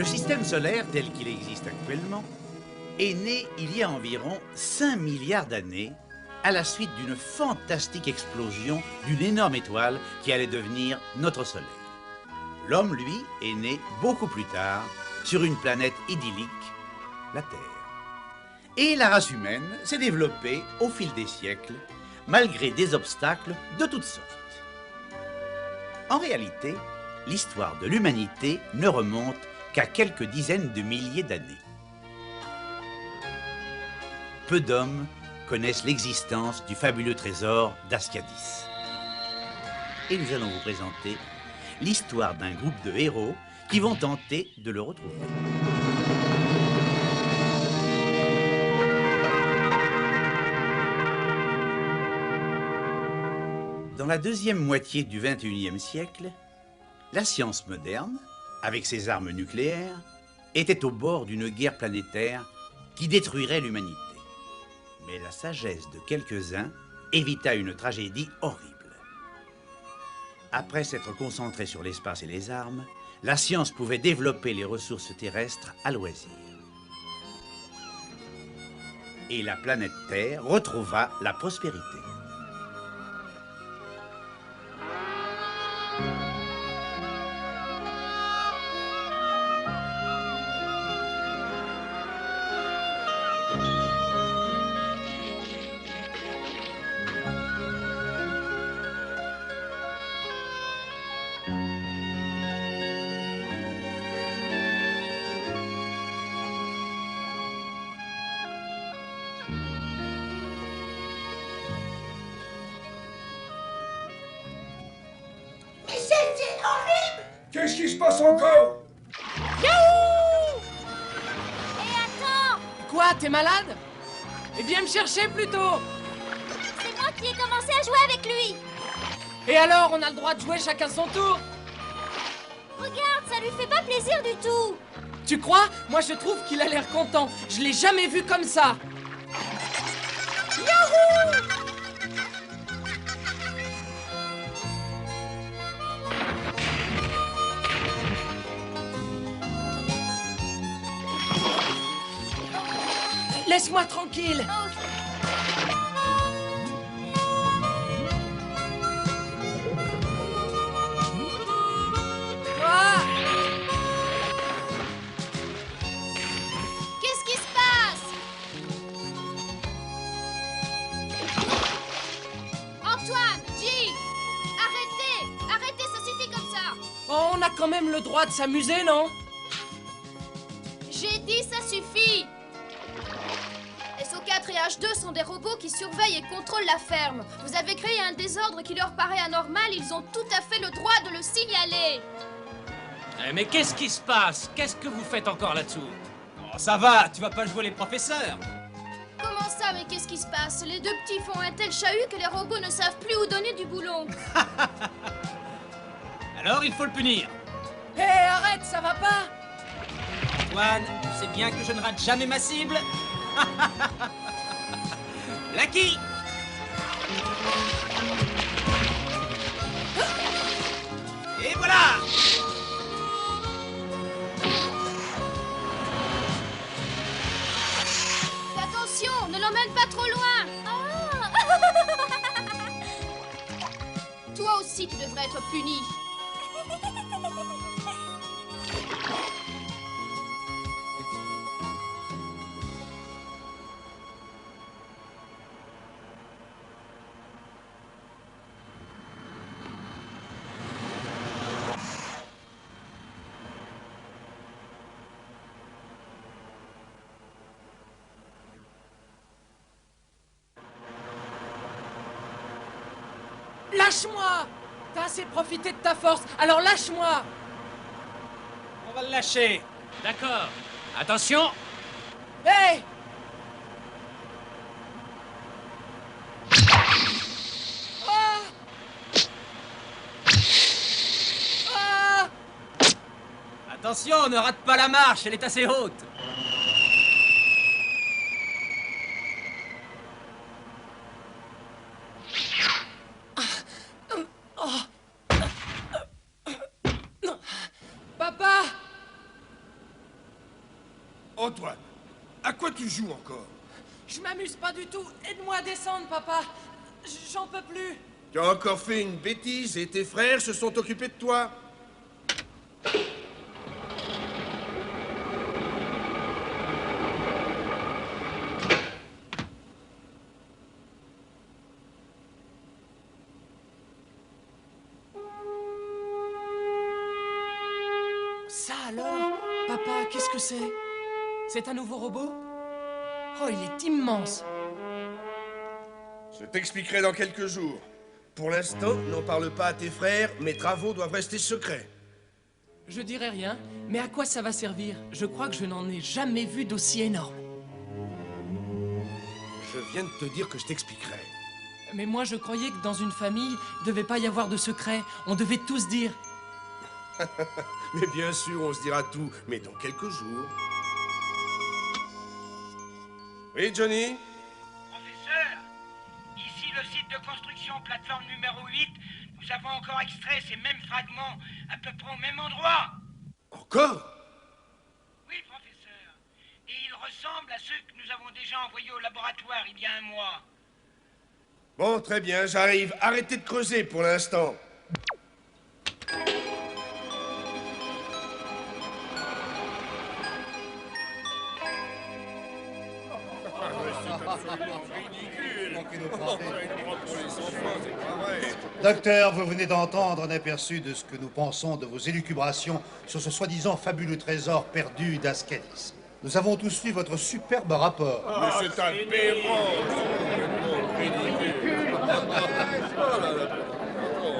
Le système solaire, tel qu'il existe actuellement, est né il y a environ 5 milliards d'années à la suite d'une fantastique explosion d'une énorme étoile qui allait devenir notre Soleil. L'homme, lui, est né beaucoup plus tard sur une planète idyllique, la Terre. Et la race humaine s'est développée au fil des siècles, malgré des obstacles de toutes sortes. En réalité, l'histoire de l'humanité ne remonte qu'à quelques dizaines de milliers d'années. Peu d'hommes connaissent l'existence du fabuleux trésor d'Ascadis. Et nous allons vous présenter l'histoire d'un groupe de héros qui vont tenter de le retrouver. Dans la deuxième moitié du XXIe siècle, la science moderne, avec ses armes nucléaires, était au bord d'une guerre planétaire qui détruirait l'humanité. Mais la sagesse de quelques-uns évita une tragédie horrible. Après s'être concentrée sur l'espace et les armes, la science pouvait développer les ressources terrestres à loisir. Et la planète Terre retrouva la prospérité. Qu'est-ce qui se passe encore? Yahoo! Hé, attends! Quoi, t'es malade? Eh, viens me chercher plutôt! C'est moi qui ai commencé à jouer avec lui! Et alors, on a le droit de jouer chacun son tour? Regarde, ça lui fait pas plaisir du tout! Tu crois? Moi, je trouve qu'il a l'air content. Je l'ai jamais vu comme ça. Yahoo! Laisse-moi tranquille. Ah! Qu'est-ce qui se passe? Antoine, G, arrêtez, ça suffit comme ça. Oh, on a quand même le droit de s'amuser, non? J'ai dit ça suffit. SO4 et H2 sont des robots qui surveillent et contrôlent la ferme. Vous avez créé un désordre qui leur paraît anormal, ils ont tout à fait le droit de le signaler. Mais qu'est-ce qui se passe? Qu'est-ce que vous faites encore là-dessous? Oh, ça va, tu vas pas jouer les professeurs. Comment ça, mais qu'est-ce qui se passe? Les deux petits font un tel chahut que les robots ne savent plus où donner du boulon. Alors il faut le punir. Hé, arrête, ça va pas? Antoine, tu sais bien que je ne rate jamais ma cible. Lucky. Et voilà. Fais attention, ne l'emmène pas trop loin. Toi aussi, tu devrais être puni. Lâche-moi! T'as assez profité de ta force, alors lâche-moi! On va le lâcher. D'accord. Attention! Hé! Ah! Ah! Attention, ne rate pas la marche, elle est assez haute. Papa! Antoine, à quoi tu joues encore? Je m'amuse pas du tout. Aide-moi à descendre, papa. J'en peux plus. Tu as encore fait une bêtise et tes frères se sont occupés de toi. Ça alors? Papa, qu'est-ce que c'est? C'est un nouveau robot? Oh, il est immense. Je t'expliquerai dans quelques jours. Pour l'instant, n'en parle pas à tes frères, mes travaux doivent rester secrets. Je dirai rien, mais à quoi ça va servir? Je crois que je n'en ai jamais vu d'aussi énorme. Je viens de te dire que je t'expliquerai. Mais moi, je croyais que dans une famille, il devait pas y avoir de secret. On devait tous dire. Mais bien sûr, on se dira tout, mais dans quelques jours. Oui, Johnny? Professeur, ici le site de construction plateforme numéro 8. Nous avons encore extrait ces mêmes fragments à peu près au même endroit. Encore? Oui, professeur. Et ils ressemblent à ceux que nous avons déjà envoyés au laboratoire il y a un mois. Bon, très bien, j'arrive. Arrêtez de creuser pour l'instant. Docteur, vous venez d'entendre un aperçu de ce que nous pensons de vos élucubrations sur ce soi-disant fabuleux trésor perdu d'Ascadis. Nous avons tous lu votre superbe rapport. Mais c'est aberrant!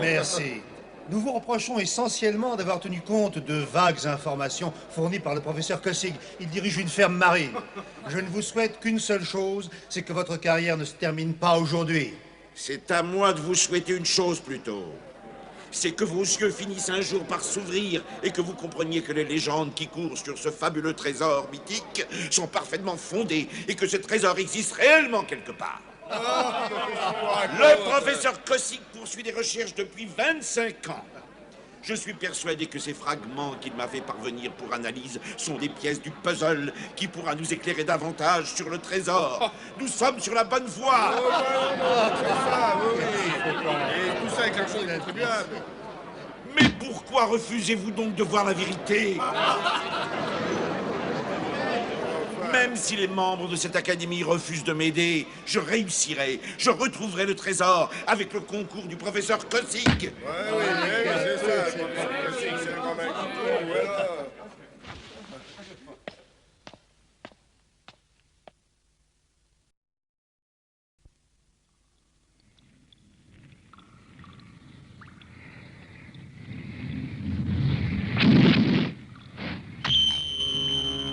Merci. Nous vous reprochons essentiellement d'avoir tenu compte de vagues informations fournies par le professeur Kossig. Il dirige une ferme marine. Je ne vous souhaite qu'une seule chose, c'est que votre carrière ne se termine pas aujourd'hui. C'est à moi de vous souhaiter une chose plutôt. C'est que vos yeux finissent un jour par s'ouvrir et que vous compreniez que les légendes qui courent sur ce fabuleux trésor mythique sont parfaitement fondées et que ce trésor existe réellement quelque part. Le professeur Kossig poursuit des recherches depuis 25 ans. Je suis persuadé que ces fragments qu'il m'a fait parvenir pour analyse sont des pièces du puzzle qui pourra nous éclairer davantage sur le trésor. Nous sommes sur la bonne voie. C'est ça, oui. Et tout ça avec l'argent des contribuables. Mais pourquoi refusez-vous donc de voir la vérité? Même si les membres de cette académie refusent de m'aider, je réussirai. Je retrouverai le trésor avec le concours du professeur Kossig. Oui, c'est ça. C'est le grand mec. Voilà.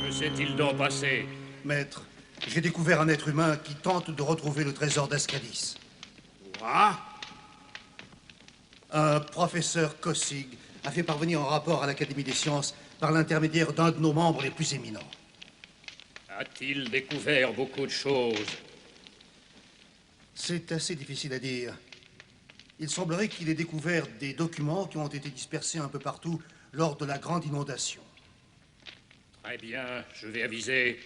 Que s'est-il donc passé? Maître, j'ai découvert un être humain qui tente de retrouver le trésor d'Ascadis. Quoi? Un professeur Kossig a fait parvenir un rapport à l'Académie des sciences par l'intermédiaire d'un de nos membres les plus éminents. A-t-il découvert beaucoup de choses? C'est assez difficile à dire. Il semblerait qu'il ait découvert des documents qui ont été dispersés un peu partout lors de la grande inondation. Très bien, je vais aviser.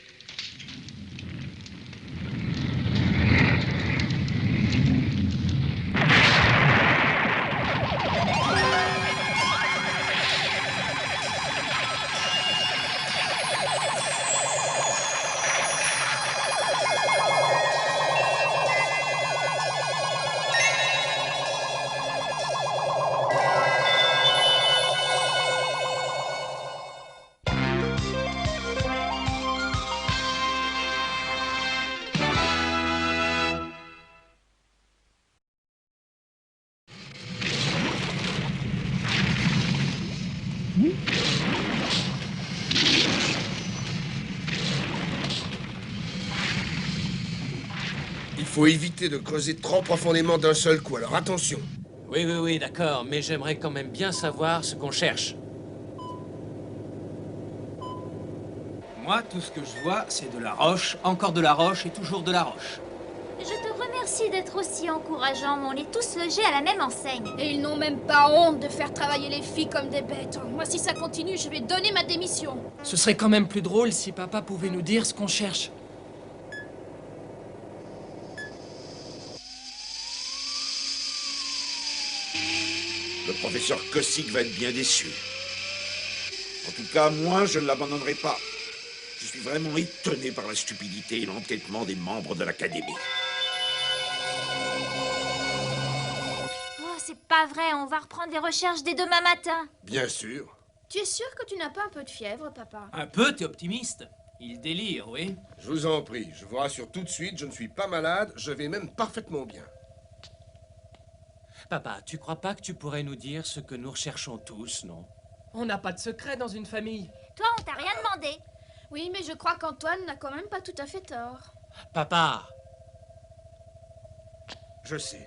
Il faut éviter de creuser trop profondément d'un seul coup, alors attention. Oui, d'accord, mais j'aimerais quand même bien savoir ce qu'on cherche. Moi, tout ce que je vois, c'est de la roche, encore de la roche et toujours de la roche. Je te remercie d'être aussi encourageant. On est tous logés à la même enseigne. Et ils n'ont même pas honte de faire travailler les filles comme des bêtes. Moi, si ça continue, je vais donner ma démission. Ce serait quand même plus drôle si papa pouvait nous dire ce qu'on cherche. Le professeur Kossig va être bien déçu. En tout cas, moi, je ne l'abandonnerai pas. Je suis vraiment étonné par la stupidité et l'entêtement des membres de l'Académie. Oh, c'est pas vrai. On va reprendre les recherches dès demain matin. Bien sûr. Tu es sûr que tu n'as pas un peu de fièvre, papa? Un peu, t'es optimiste. Il délire, oui. Je vous en prie, je vous rassure tout de suite, je ne suis pas malade, je vais même parfaitement bien. Papa, tu crois pas que tu pourrais nous dire ce que nous recherchons tous, non? On n'a pas de secret dans une famille. Toi, on t'a rien demandé. Oui, mais je crois qu'Antoine n'a quand même pas tout à fait tort. Papa! Je sais.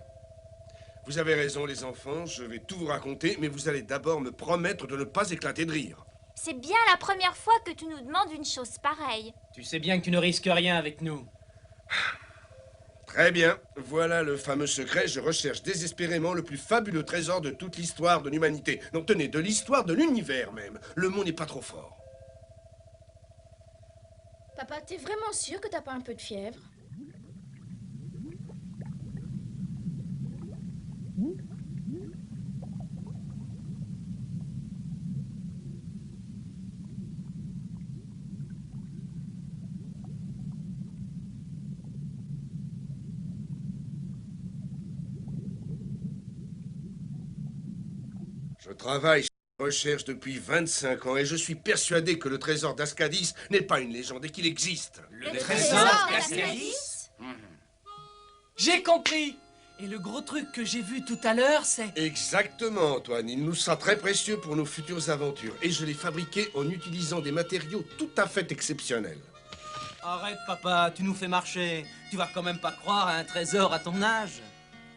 Vous avez raison, les enfants, je vais tout vous raconter, mais vous allez d'abord me promettre de ne pas éclater de rire. C'est bien la première fois que tu nous demandes une chose pareille. Tu sais bien que tu ne risques rien avec nous. Très bien, voilà le fameux secret. Je recherche désespérément le plus fabuleux trésor de toute l'histoire de l'humanité. Non, tenez, de l'histoire de l'univers même. Le mot n'est pas trop fort. Papa, t'es vraiment sûr que t'as pas un peu de fièvre? Je travaille sur la recherche depuis 25 ans et je suis persuadé que le trésor d'Ascadis n'est pas une légende et qu'il existe. Le trésor d'Ascadis? J'ai compris. Et le gros truc que j'ai vu tout à l'heure, c'est... Exactement, Antoine. Il nous sera très précieux pour nos futures aventures. Et je l'ai fabriqué en utilisant des matériaux tout à fait exceptionnels. Arrête, papa, tu nous fais marcher. Tu vas quand même pas croire à un trésor à ton âge.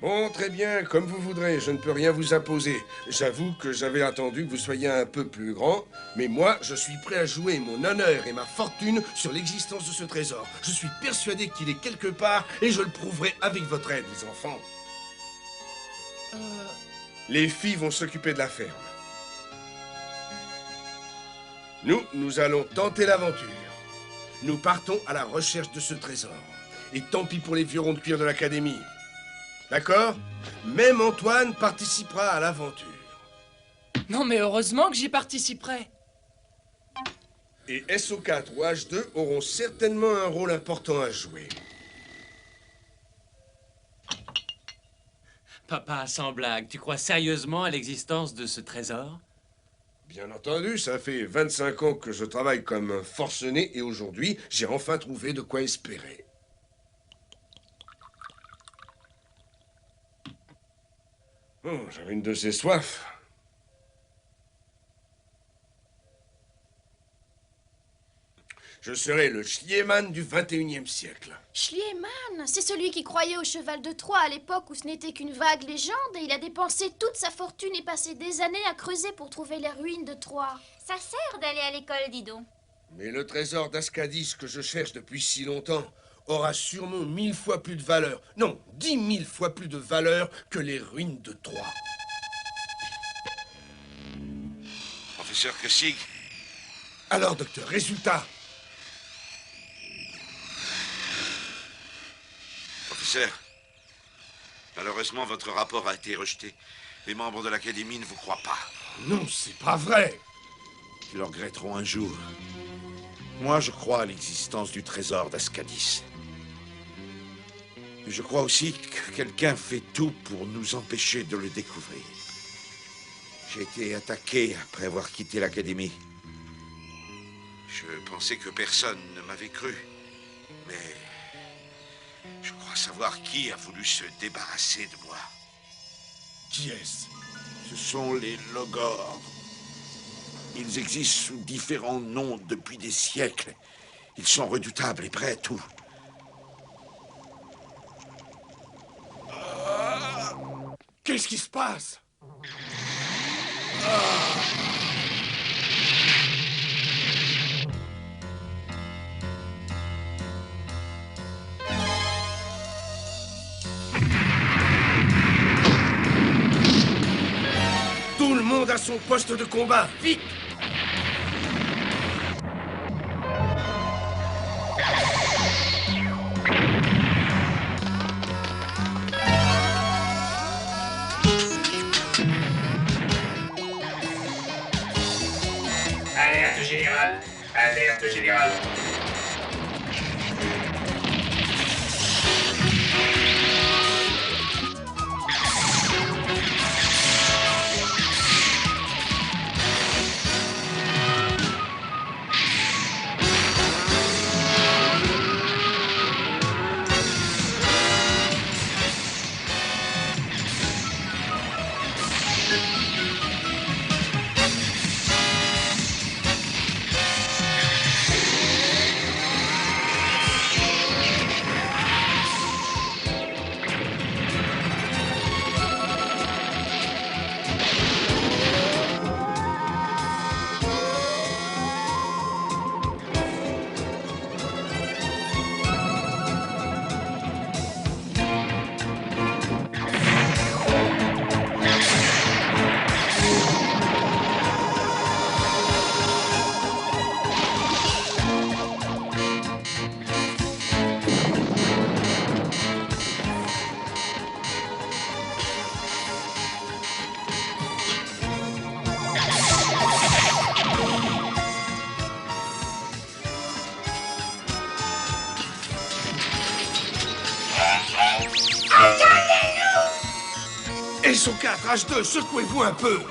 Bon, très bien, comme vous voudrez, je ne peux rien vous imposer. J'avoue que j'avais attendu que vous soyez un peu plus grand, mais moi, je suis prêt à jouer mon honneur et ma fortune sur l'existence de ce trésor. Je suis persuadé qu'il est quelque part, et je le prouverai avec votre aide, les enfants. Les filles vont s'occuper de la ferme. Nous allons tenter l'aventure. Nous partons à la recherche de ce trésor. Et tant pis pour les vieux ronds de cuir de l'Académie. D'accord? Même Antoine participera à l'aventure. Non, mais heureusement que j'y participerai. Et SO4 ou H2 auront certainement un rôle important à jouer. Papa, sans blague, tu crois sérieusement à l'existence de ce trésor? Bien entendu, ça fait 25 ans que je travaille comme un forcené et aujourd'hui, j'ai enfin trouvé de quoi espérer. Oh, j'avais une de ces soifs. Je serai le Schliemann du 21e siècle. Schliemann, c'est celui qui croyait au cheval de Troie à l'époque où ce n'était qu'une vague légende et il a dépensé toute sa fortune et passé des années à creuser pour trouver les ruines de Troie. Ça sert d'aller à l'école, dis donc. Mais le trésor d'Ascadis que je cherche depuis si longtemps aura sûrement 1000 fois plus de valeur. Non, 10 000 fois plus de valeur que les ruines de Troie. Professeur Kossig? Alors, docteur, résultat? Professeur, malheureusement, votre rapport a été rejeté. Les membres de l'Académie ne vous croient pas. Non, c'est pas vrai. Ils le regretteront un jour. Moi, je crois à l'existence du trésor d'Ascadis. Mais je crois aussi que quelqu'un fait tout pour nous empêcher de le découvrir. J'ai été attaqué après avoir quitté l'Académie. Je pensais que personne ne m'avait cru. Mais je crois savoir qui a voulu se débarrasser de moi. Qui est-ce? Ce sont les Logors. Ils existent sous différents noms depuis des siècles. Ils sont redoutables et prêts à tout. Qu'est-ce qui se passe? son poste de combat, vite! Alerte générale. Alerte générale. SO4, H2, secouez-vous un peu!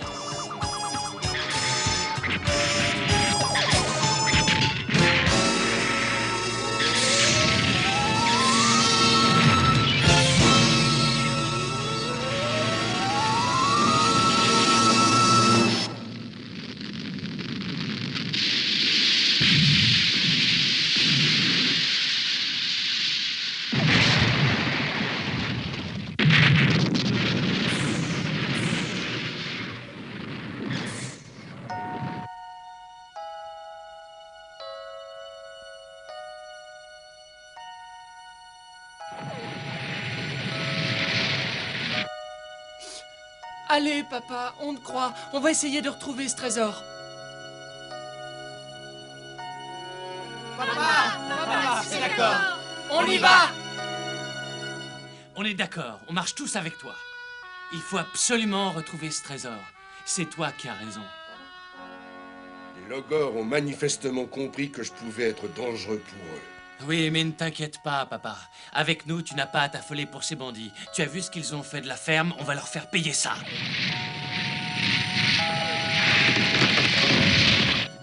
Allez, papa, on te croit. On va essayer de retrouver ce trésor. Papa, c'est d'accord. On y va! On est d'accord, on marche tous avec toi. Il faut absolument retrouver ce trésor. C'est toi qui as raison. Les Logors ont manifestement compris que je pouvais être dangereux pour eux. Oui, mais ne t'inquiète pas, papa. Avec nous, tu n'as pas à t'affoler pour ces bandits. Tu as vu ce qu'ils ont fait de la ferme, on va leur faire payer ça.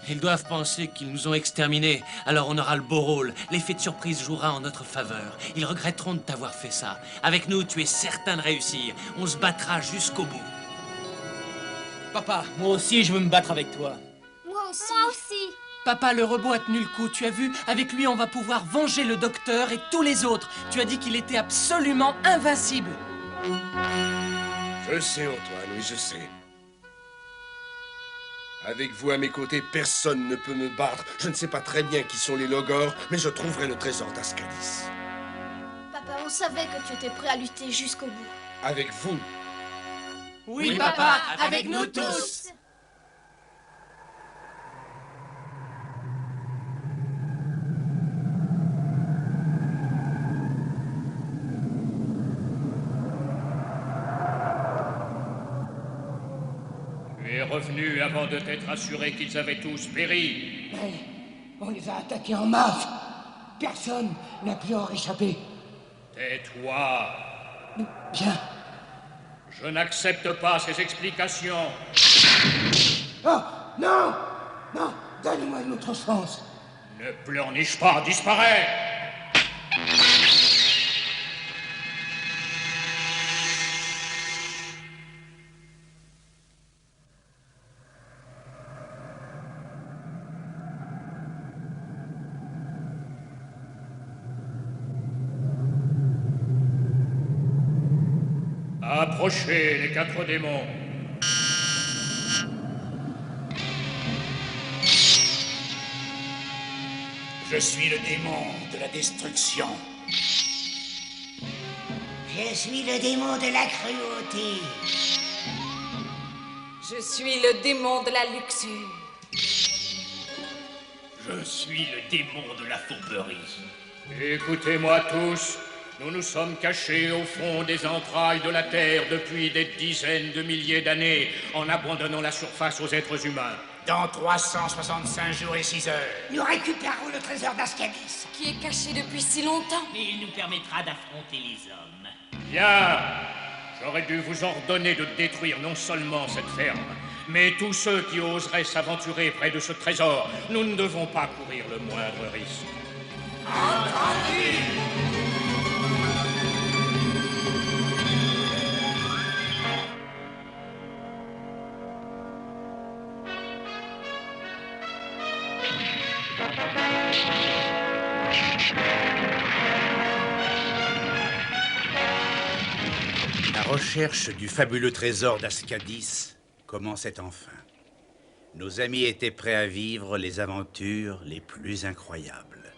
Ils doivent penser qu'ils nous ont exterminés, alors on aura le beau rôle. L'effet de surprise jouera en notre faveur. Ils regretteront de t'avoir fait ça. Avec nous, tu es certain de réussir. On se battra jusqu'au bout. Papa, moi aussi je veux me battre avec toi. Moi aussi. Moi aussi. Papa, le robot a tenu le coup, tu as vu? Avec lui, on va pouvoir venger le docteur et tous les autres. Tu as dit qu'il était absolument invincible. Je sais, Antoine, oui, je sais. Avec vous à mes côtés, personne ne peut me battre. Je ne sais pas très bien qui sont les Logors, mais je trouverai le trésor d'Ascadis. Papa, on savait que tu étais prêt à lutter jusqu'au bout. Avec vous. Oui, papa, avec nous tous. Tu es revenu avant de t'être assuré qu'ils avaient tous péri. Mais on les a attaqués en masse. Personne n'a pu en réchapper. Tais-toi. Bien. Je n'accepte pas ces explications. Oh, non! Non, donne-moi une autre chance. Ne pleurniche pas, disparais! Approchez les 4 démons. Je suis le démon de la destruction. Je suis le démon de la cruauté. Je suis le démon de la luxure. Je suis le démon de la fourberie. Écoutez-moi tous, nous nous sommes cachés au fond des entrailles de la Terre depuis des dizaines de milliers d'années, en abandonnant la surface aux êtres humains. Dans 365 jours et 6 heures. Nous récupérerons le trésor d'Ascadis. Qui est caché depuis si longtemps. Et il nous permettra d'affronter les hommes. Bien. J'aurais dû vous ordonner de détruire non seulement cette ferme, mais tous ceux qui oseraient s'aventurer près de ce trésor. Nous ne devons pas courir le moindre risque. Entendu! La recherche du fabuleux trésor d'Ascadis commençait enfin. Nos amis étaient prêts à vivre les aventures les plus incroyables.